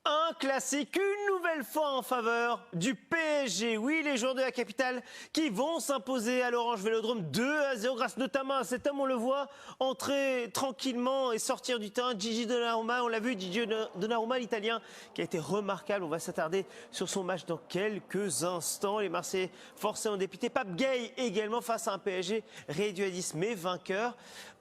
Un classique, une nouvelle fois en faveur du PSG. Oui, les joueurs de la capitale qui vont s'imposer à l'Orange Vélodrome 2-0 grâce notamment à cet homme, on le voit, entrer tranquillement et sortir du terrain. Gigi Donnarumma, on l'a vu, Gigi Donnarumma, l'Italien, qui a été remarquable. On va s'attarder sur son match dans quelques instants. Les Marseillais forcés en dépité. Pape Gueye également face à un PSG réduit à 10 mais vainqueur.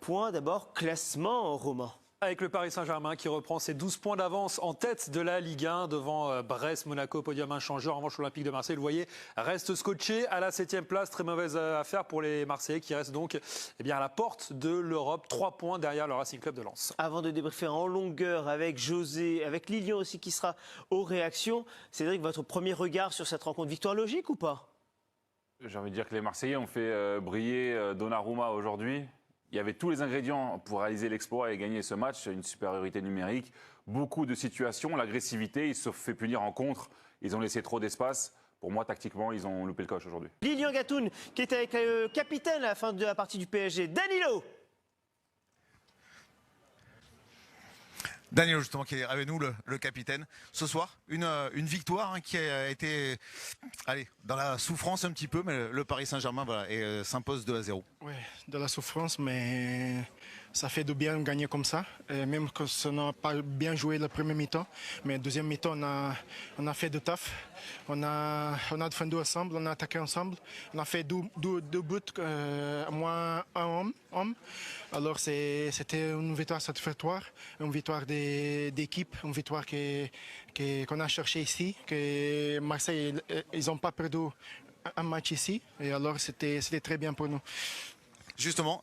Point d'abord, classement, Romain. Avec le Paris Saint-Germain qui reprend ses 12 points d'avance en tête de la Ligue 1 devant Brest, Monaco, podium inchangé. En revanche, l'Olympique de Marseille, vous le voyez, reste scotché à la 7e place. Très mauvaise affaire pour les Marseillais qui restent donc à la porte de l'Europe. 3 points derrière le Racing Club de Lens. Avant de débriefer en longueur avec José, avec Lilian aussi qui sera aux réactions, Cédric, votre premier regard sur cette rencontre, victoire logique ou pas? J'ai envie de dire que les Marseillais ont fait briller Donnarumma aujourd'hui. Il y avait tous les ingrédients pour réaliser l'exploit et gagner ce match. Une supériorité numérique, beaucoup de situations, l'agressivité. Ils se sont fait punir en contre. Ils ont laissé trop d'espace. Pour moi, tactiquement, ils ont loupé le coche aujourd'hui. Lilian Gatoun qui était avec le capitaine à la fin de la partie du PSG. Danilo. Danilo, justement, qui est avec nous, le capitaine. Ce soir, une victoire qui a été dans la souffrance un petit peu, mais le Paris Saint-Germain s'impose 2-0. Oui, de la souffrance, mais ça fait du bien de gagner comme ça. Et même que ça n'a pas bien joué le premier mi-temps, mais deuxième mi-temps, on a fait du taf. On a défendu ensemble, on a attaqué ensemble. On a fait deux buts, moins un homme. Alors c'était une victoire satisfaitoire, une victoire d'équipe, une victoire qu'on a cherché ici, que Marseille, ils n'ont pas perdu un match ici. Et alors c'était très bien pour nous. Justement,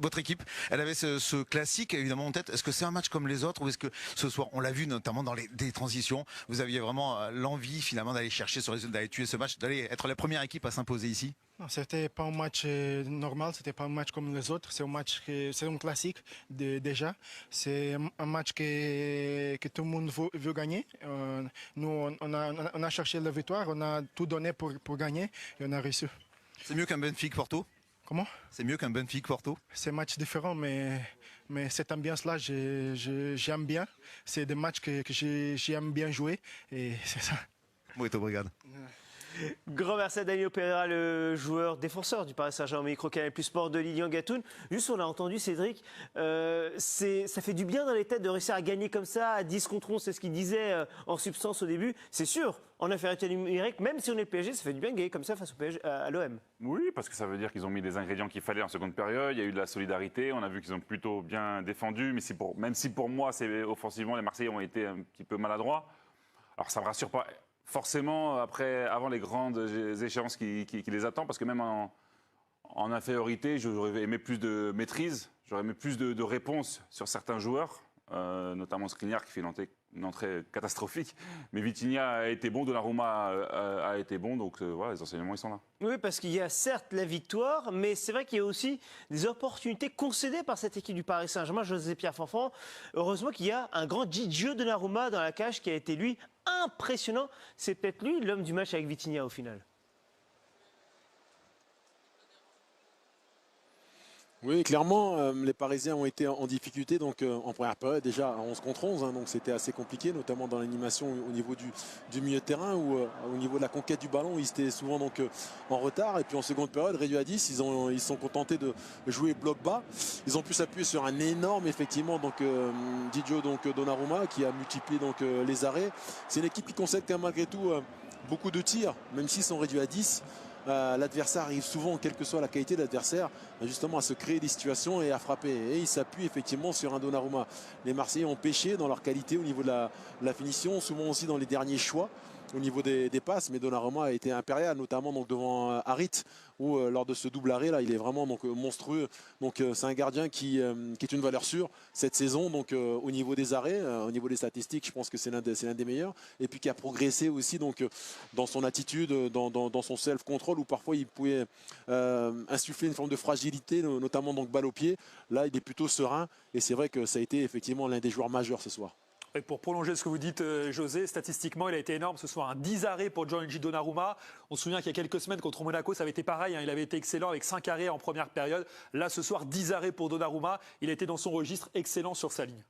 votre équipe, elle avait ce classique évidemment en tête. Est-ce que c'est un match comme les autres ou est-ce que ce soir, on l'a vu notamment dans des transitions, vous aviez vraiment l'envie finalement d'aller chercher ce résultat, d'aller tuer ce match, d'aller être la première équipe à s'imposer ici? Non, c'était pas un match normal, c'était pas un match comme les autres. C'est un classique déjà. C'est un match que tout le monde veut gagner. Nous, on a cherché la victoire, on a tout donné pour gagner et on a réussi. C'est mieux qu'un Benfica-Porto? Comment? C'est mieux qu'un Benfica-Porto? C'est un match différent, mais cette ambiance-là, j'aime bien. C'est des matchs que j'aime bien jouer et c'est ça. Muito obrigado. Grand merci à Danilo Pereira, le joueur défenseur du Paris Saint-Germain, micro Canal Plus Sport de Lilian Gatoun. Juste, on l'a entendu, Cédric, ça fait du bien dans les têtes de réussir à gagner comme ça, à 10 contre 11, c'est ce qu'il disait en substance au début. C'est sûr, en infériorité numérique, même si on est le PSG, ça fait du bien de gagner comme ça face au PSG, à l'OM. Oui, parce que ça veut dire qu'ils ont mis des ingrédients qu'il fallait en seconde période. Il y a eu de la solidarité. On a vu qu'ils ont plutôt bien défendu. Mais même si pour moi, offensivement, les Marseillais ont été un petit peu maladroits. Alors ça ne me rassure pas forcément avant les grandes échéances qui les attendent, parce que même en infériorité, j'aurais aimé plus de maîtrise, j'aurais aimé plus de réponses sur certains joueurs, notamment Skriniar qui fait une entrée catastrophique. Mais Vitinha a été bon, Donnarumma a été bon, donc voilà, les enseignements ils sont là. Oui, parce qu'il y a certes la victoire, mais c'est vrai qu'il y a aussi des opportunités concédées par cette équipe du Paris Saint-Germain, José-Pierre Fanfan. Heureusement qu'il y a un grand Gigi Donnarumma dans la cage qui a été, lui, impressionnant. C'est peut-être lui l'homme du match avec Vitinha au final. Oui, clairement, les Parisiens ont été en difficulté donc, en première période, déjà à 11 contre 11, donc c'était assez compliqué, notamment dans l'animation au niveau du milieu de terrain ou au niveau de la conquête du ballon, ils étaient souvent donc, en retard. Et puis en seconde période, réduit à 10, ils sont contentés de jouer bloc bas. Ils ont pu s'appuyer sur un énorme, effectivement, donc, Gigi Donnarumma qui a multiplié donc, les arrêts. C'est une équipe qui concède quand même, malgré tout beaucoup de tirs, même s'ils sont réduits à 10. L'adversaire arrive souvent, quelle que soit la qualité de l'adversaire, justement à se créer des situations et à frapper. Et il s'appuie effectivement sur un Donnarumma. Les Marseillais ont pêché dans leur qualité au niveau de la finition, souvent aussi dans les derniers choix au niveau des passes, mais Donnarumma a été impérial, notamment donc, devant Harit, où lors de ce double arrêt là, il est vraiment donc, monstrueux. Donc c'est un gardien qui est une valeur sûre cette saison. Donc au niveau des arrêts, au niveau des statistiques, je pense que c'est l'un des meilleurs. Et puis qui a progressé aussi donc dans son attitude, dans son self-control, où parfois il pouvait insuffler une forme de fragilité, notamment donc balle au pied. Là, il est plutôt serein, et c'est vrai que ça a été effectivement l'un des joueurs majeurs ce soir. Et pour prolonger ce que vous dites, José, statistiquement, il a été énorme ce soir. Un 10 arrêts pour Gigi Donnarumma. On se souvient qu'il y a quelques semaines contre Monaco, ça avait été pareil. Il avait été excellent avec 5 arrêts en première période. Là, ce soir, 10 arrêts pour Donnarumma. Il était dans son registre excellent sur sa ligne.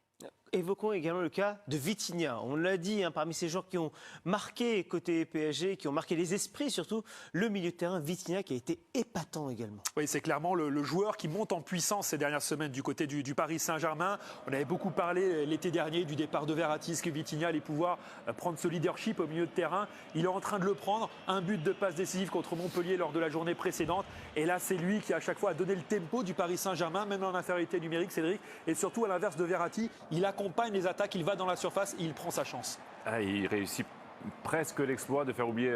Évoquons également le cas de Vitinha. On l'a dit, parmi ces joueurs qui ont marqué côté PSG, qui ont marqué les esprits surtout, le milieu de terrain Vitinha qui a été épatant également. Oui, c'est clairement le joueur qui monte en puissance ces dernières semaines du côté du Paris Saint-Germain. On avait beaucoup parlé l'été dernier du départ de Verratti, que Vitinha allait pouvoir prendre ce leadership au milieu de terrain. Il est en train de le prendre. Un but de passe décisive contre Montpellier lors de la journée précédente. Et là, c'est lui qui à chaque fois a donné le tempo du Paris Saint-Germain, même en infériorité numérique, Cédric. Et surtout à l'inverse de Verratti, il accompagne les attaques, il va dans la surface et il prend sa chance. Il réussit presque l'exploit de faire oublier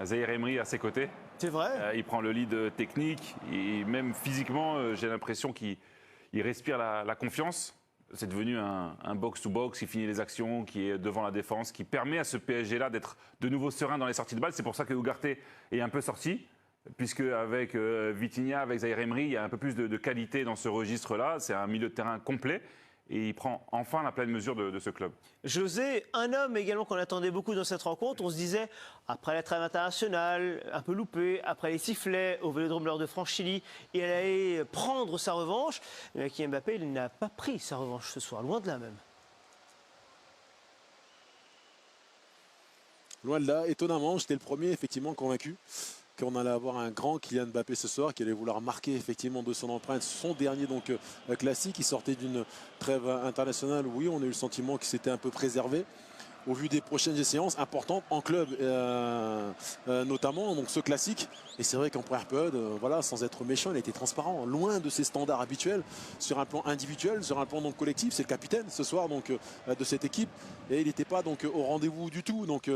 Zahir Emery à ses côtés. C'est vrai. Il prend le lead technique et même physiquement, j'ai l'impression qu'il respire la confiance. C'est devenu un box-to-box qui finit les actions, qui est devant la défense, qui permet à ce PSG-là d'être de nouveau serein dans les sorties de balles. C'est pour ça que Ugarte est un peu sorti, puisque avec Vitinha, avec Zahir Emery, il y a un peu plus de qualité dans ce registre-là. C'est un milieu de terrain complet. Et il prend enfin la pleine mesure de ce club. José, un homme également qu'on attendait beaucoup dans cette rencontre, on se disait, après la trêve internationale, un peu loupé, après les sifflets au Vélodrome lors de Franchilly, il allait prendre sa revanche. Mais Kylian Mbappé, il n'a pas pris sa revanche ce soir, loin de là même. Loin de là, étonnamment, j'étais le premier effectivement convaincu qu'on allait avoir un grand Kylian Mbappé ce soir, qui allait vouloir marquer effectivement de son empreinte son dernier classique. Il sortait d'une trêve internationale. Oui, on a eu le sentiment qu'il s'était un peu préservé au vu des prochaines séances importantes en club, notamment donc ce classique. Et c'est vrai qu'en première période, voilà, sans être méchant, il a été transparent, loin de ses standards habituels sur un plan individuel, sur un plan donc collectif. C'est le capitaine ce soir donc de cette équipe et il n'était pas donc au rendez-vous du tout. Donc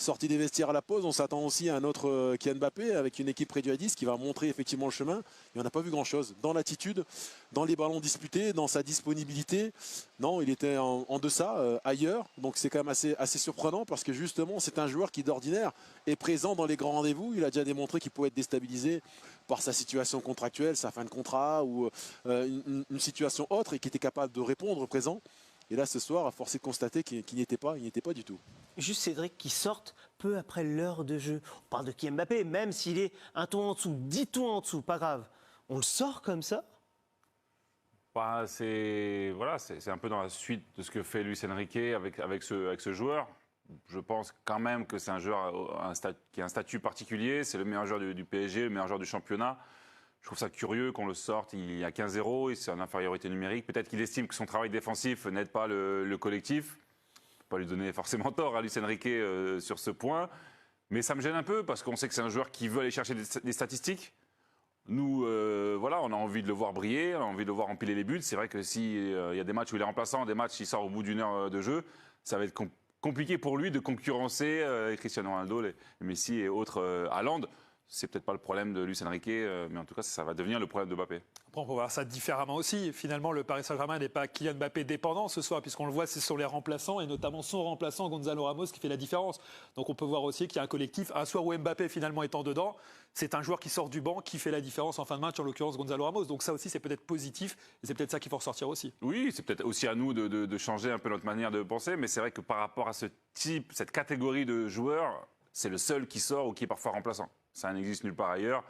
sortie des vestiaires à la pause, on s'attend aussi à un autre Kylian Mbappé avec une équipe réduite à 10 qui va montrer effectivement le chemin. Et on n'a pas vu grand-chose dans l'attitude, dans les ballons disputés, dans sa disponibilité. Non, il était en deçà, ailleurs. Donc c'est quand même assez surprenant parce que justement, c'est un joueur qui d'ordinaire est présent dans les grands rendez-vous. Il a déjà démontré qu'il pouvait être déstabilisé par sa situation contractuelle, sa fin de contrat ou une situation autre et qui était capable de répondre présent. Et là, ce soir, à force de constater qu'il n'y était pas du tout. Juste Cédric qui sorte peu après l'heure de jeu. On parle de Kylian Mbappé, même s'il est un ton en dessous, 10 tons en dessous, pas grave. On le sort comme ça? Bah, c'est un peu dans la suite de ce que fait Luis Enrique avec ce joueur. Je pense quand même que c'est un joueur qui a un statut particulier. C'est le meilleur joueur du PSG, le meilleur joueur du championnat. Je trouve ça curieux qu'on le sorte, il y a 15-0, c'est en infériorité numérique. Peut-être qu'il estime que son travail défensif n'aide pas le collectif. Je ne peux pas lui donner forcément tort à Luis Enrique sur ce point. Mais ça me gêne un peu parce qu'on sait que c'est un joueur qui veut aller chercher des statistiques. Nous, voilà, on a envie de le voir briller, on a envie de le voir empiler les buts. C'est vrai que s'il y a des matchs où il est remplaçant, des matchs où il sort au bout d'une heure de jeu, ça va être compliqué pour lui de concurrencer Cristiano Ronaldo, Messi et autres Haaland. C'est peut-être pas le problème de Luis Enrique, mais en tout cas, ça va devenir le problème de Mbappé. Après, on peut voir ça différemment aussi. Finalement, le Paris Saint-Germain n'est pas Kylian Mbappé dépendant ce soir, puisqu'on le voit, c'est sur les remplaçants, et notamment son remplaçant, Gonzalo Ramos, qui fait la différence. Donc on peut voir aussi qu'il y a un collectif, un soir où Mbappé finalement étant dedans, c'est un joueur qui sort du banc, qui fait la différence en fin de match, en l'occurrence Gonzalo Ramos. Donc ça aussi, c'est peut-être positif, et c'est peut-être ça qu'il faut ressortir aussi. Oui, c'est peut-être aussi à nous de changer un peu notre manière de penser, mais c'est vrai que par rapport à cette catégorie de joueurs, c'est le seul qui sort ou qui est parfois remplaçant. Ça n'existe nulle part ailleurs,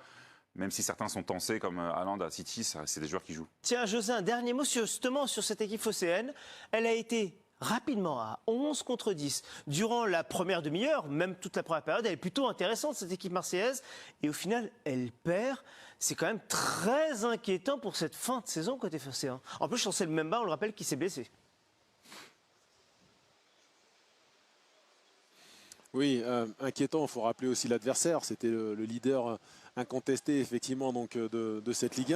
même si certains sont tensés comme Haaland à City, c'est des joueurs qui jouent. Tiens, José, un dernier mot justement sur cette équipe phocéenne. Elle a été rapidement à 11 contre 10. Durant la première demi-heure, même toute la première période, elle est plutôt intéressante, cette équipe marseillaise. Et au final, elle perd. C'est quand même très inquiétant pour cette fin de saison côté phocéen. En plus, Chancel Mbemba, on le rappelle, qui s'est blessé. Oui, inquiétant, il faut rappeler aussi l'adversaire. C'était le leader incontesté effectivement donc, de cette Ligue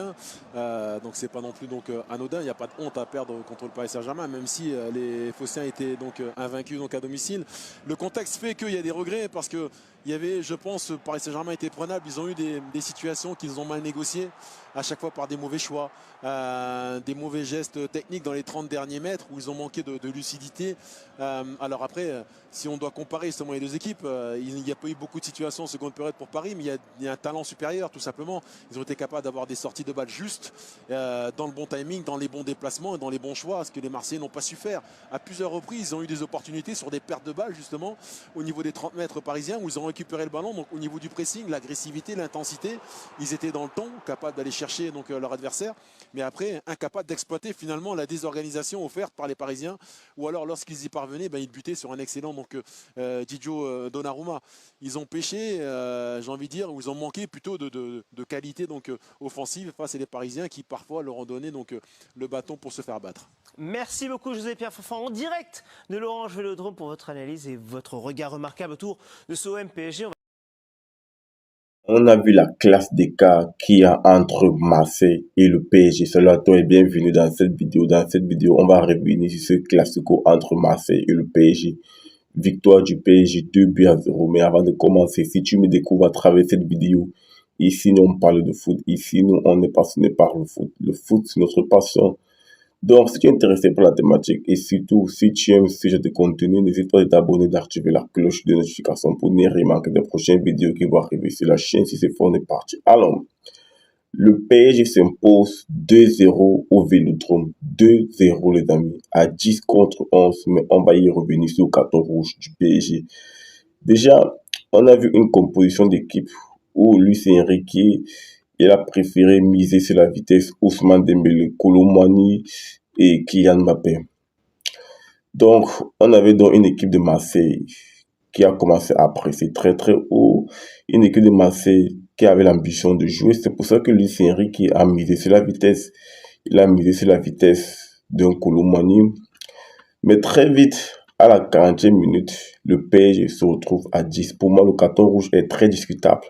1. Donc c'est pas non plus donc, anodin. Il n'y a pas de honte à perdre contre le Paris Saint-Germain, même si les Phocéens étaient donc, invaincus donc, à domicile. Le contexte fait qu'il y a des regrets parce que il y avait, je pense, le Paris Saint-Germain était prenable. Ils ont eu des situations qu'ils ont mal négociées, à chaque fois par des mauvais choix, des mauvais gestes techniques dans les 30 derniers mètres où ils ont manqué de lucidité. Alors après, si on doit comparer justement les deux équipes, il n'y a pas eu beaucoup de situations en seconde période pour Paris, mais il y a un talent supérieurs, tout simplement. Ils ont été capables d'avoir des sorties de balles justes, dans le bon timing, dans les bons déplacements et dans les bons choix, ce que les Marseillais n'ont pas su faire. À plusieurs reprises, ils ont eu des opportunités sur des pertes de balles, justement, au niveau des 30 mètres parisiens, où ils ont récupéré le ballon. Donc au niveau du pressing, l'agressivité, l'intensité, ils étaient dans le temps, capables d'aller chercher donc, leur adversaire, mais après, incapables d'exploiter finalement la désorganisation offerte par les Parisiens, ou alors lorsqu'ils y parvenaient, ils butaient sur un excellent Gigio Donnarumma. Ils ont pêché, j'ai envie de dire, ou ils ont manqué plutôt de qualité offensive face à les Parisiens qui parfois leur ont donné le bâton pour se faire battre. Merci beaucoup José-Pierre Fofan en direct de l'Orange Vélodrome pour votre analyse et votre regard remarquable autour de ce OM PSG. On a vu la classe d'écart qu'il y a entre Marseille et le PSG. Salut à toi et bienvenue dans cette vidéo. Dans cette vidéo, on va revenir sur ce classico entre Marseille et le PSG. Victoire du PSG 2-0. Mais avant de commencer, si tu me découvres à travers cette vidéo, ici nous on parle de foot. Ici nous on est passionné par le foot. Le foot c'est notre passion. Donc si tu es intéressé par la thématique et surtout si tu aimes ce genre de contenu, n'hésite pas à t'abonner, d'activer la cloche de notification pour ne rien manquer des prochaines vidéos qui vont arriver sur la chaîne. Si c'est fort, on est parti. Alors, le PSG s'impose 2-0 au Vélodrome. 2-0 les amis, à 10 contre 11, mais on va y revenir sur le carton rouge du PSG. Déjà, on a vu une composition d'équipe où Luis Enrique, il a préféré miser sur la vitesse Ousmane Dembélé, Kolo Muani et Kylian Mbappé. Donc, on avait donc une équipe de Marseille qui a commencé à presser très très haut. Une équipe de Marseille qui avait l'ambition de jouer. C'est pour ça que Luis Enrique a misé sur la vitesse. Il a misé sur la vitesse d'un Kolo Muani. Mais très vite, à la 40e minute, le PSG se retrouve à 10. Pour moi, le carton rouge est très discutable.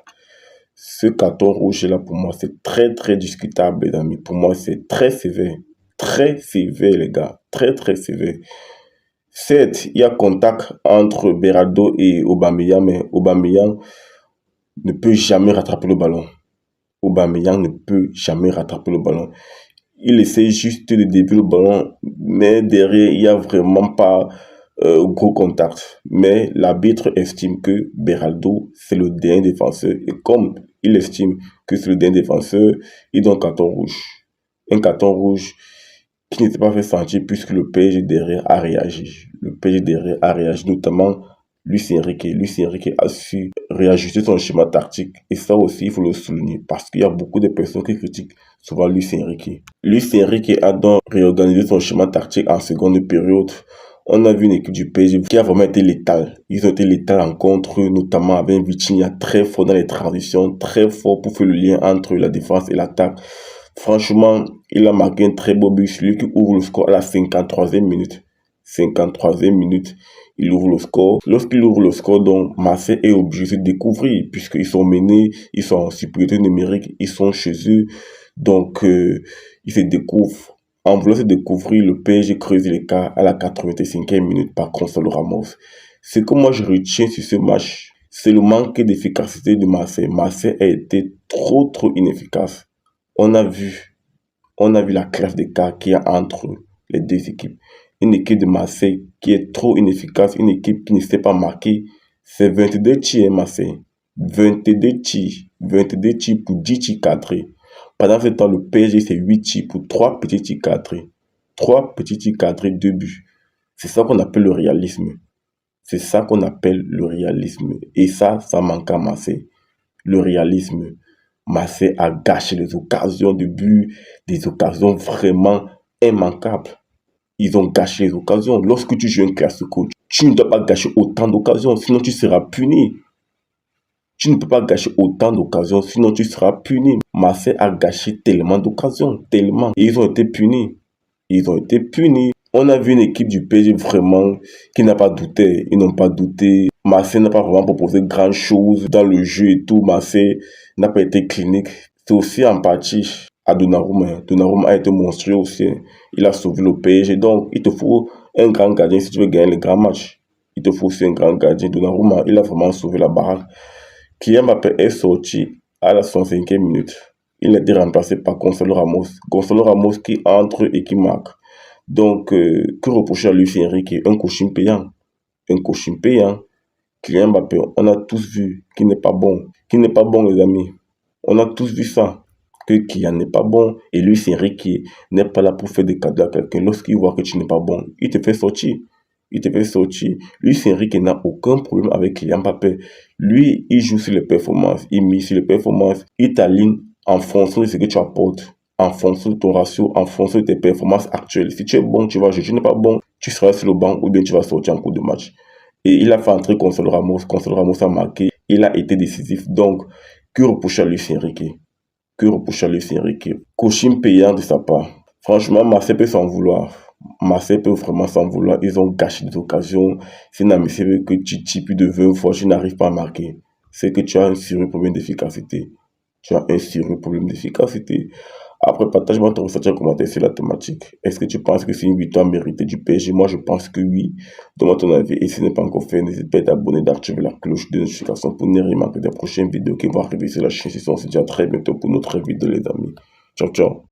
Ce carton rouge-là, pour moi, c'est très, très discutable, les amis. Pour moi, c'est très sévère. Très sévère, les gars. Très, très sévère. Certes, il y a contact entre Beraldo et Aubameyang, mais Aubameyang ne peut jamais rattraper le ballon. Aubameyang ne peut jamais rattraper le ballon. Il essaie juste de dévier le ballon, mais derrière, il n'y a vraiment pas gros contact. Mais l'arbitre estime que Beraldo, c'est le dernier défenseur. Et comme il estime que c'est le dernier défenseur, il donne un carton rouge. Un carton rouge qui n'était pas fait sentir puisque le PSG derrière a réagi. Le PSG derrière a réagi, notamment Luis Enrique. Luis Enrique a su réajuster son schéma tactique. Et ça aussi, il faut le souligner parce qu'il y a beaucoup de personnes qui critiquent souvent Luis Enrique. Luis Enrique a donc réorganisé son schéma tactique en seconde période. On a vu une équipe du PSG qui a vraiment été létale. Ils ont été létales en contre, notamment avec Vitinha très fort dans les transitions, très fort pour faire le lien entre la défense et l'attaque. Franchement, il a marqué un très beau but, celui qui ouvre le score à la 53e minute. 53e minute, il ouvre le score. Lorsqu'il ouvre le score, donc Marseille est obligé de découvrir, puisqu'ils sont menés, ils sont en supériorité numérique, ils sont chez eux. Donc, ils se découvrent. En voulant se découvrir, le PSG creuse l'écart à la 85e minute par Gonçalo Ramos. Ce que moi je retiens sur ce match, c'est le manque d'efficacité de Marseille. Marseille a été trop inefficace. On a vu la classe d'écart qu'il y a entre les deux équipes. Une équipe de Marseille qui est trop inefficace, une équipe qui ne sait pas marquer. C'est 22 tirs Marseille. 22 tirs pour 10 tirs cadrés. Pendant ce temps, le PSG, c'est 8 tirs pour 3 petits tirs cadrés. 3 petits tirs cadrés, 2 buts. C'est ça qu'on appelle le réalisme. C'est ça qu'on appelle le réalisme. Et ça manque à Marseille. Le réalisme. Marseille a gâché les occasions de but, des occasions vraiment immanquables. Ils ont gâché les occasions. Lorsque tu joues un classico, tu ne dois pas gâcher autant d'occasions, sinon tu seras puni. Tu ne peux pas gâcher autant d'occasions, sinon tu seras puni. Marseille a gâché tellement d'occasions, tellement. Et ils ont été punis. Ils ont été punis. On a vu une équipe du PSG vraiment qui n'a pas douté. Ils n'ont pas douté. Marseille n'a pas vraiment proposé grand chose dans le jeu et tout. Marseille n'a pas été clinique. C'est aussi en partie à Donnarumma. Donnarumma a été monstrueux aussi. Il a sauvé le PSG. Donc, il te faut un grand gardien si tu veux gagner le grand match. Il te faut aussi un grand gardien. Donnarumma, il a vraiment sauvé la baraque. Kylian Mbappé est sorti à la 65e minute. Il a été remplacé par Gonçalo Ramos. Gonçalo Ramos qui entre et qui marque. Donc, que reprocher à Luis Enrique? Un coaching payant. Un coaching payant. Kylian Mbappé, on a tous vu qu'il n'est pas bon. Qu'il n'est pas bon, les amis. On a tous vu ça. Que Kylian n'est pas bon. Et Luis Enrique n'est pas là pour faire des cadeaux à quelqu'un. Lorsqu'il voit que tu n'es pas bon, il te fait sortir. Il te fait sortir. Luis Enrique n'a aucun problème avec Kylian Mbappé. Lui, il joue sur les performances. Il mise sur les performances. Il t'aligne en fonction de ce que tu apportes. En fonction de ton ratio, en fonction de tes performances actuelles. Si tu es bon, tu vas jouer. Si tu n'es pas bon, tu seras sur le banc ou bien tu vas sortir en cours de match. Et il a fait entrer Gonçalo Ramos. Gonçalo Ramos a marqué. Il a été décisif. Donc, que reprocher à Luis Enrique? Que reprocher à Luis Enrique? Coaching payant de sa part. Franchement, Marseille peut s'en vouloir. Marseille peut vraiment s'en vouloir. Ils ont gâché des occasions. C'est inadmissible que tu tires plus de 20 fois, tu n'arrives pas à marquer. C'est que tu as un sérieux problème d'efficacité. Tu as un sérieux problème d'efficacité. Après, partage-moi ton ressenti en commentaire sur la thématique. Est-ce que tu penses que c'est une victoire méritée du PSG? Moi, je pense que oui. Donne-moi ton avis. Et si ce n'est pas encore fait, n'hésite pas à t'abonner, d'activer la cloche de notification pour ne rien manquer des prochaines vidéos qui vont arriver sur la chaîne. On se dit à très bientôt pour notre vidéo, les amis. Ciao, ciao.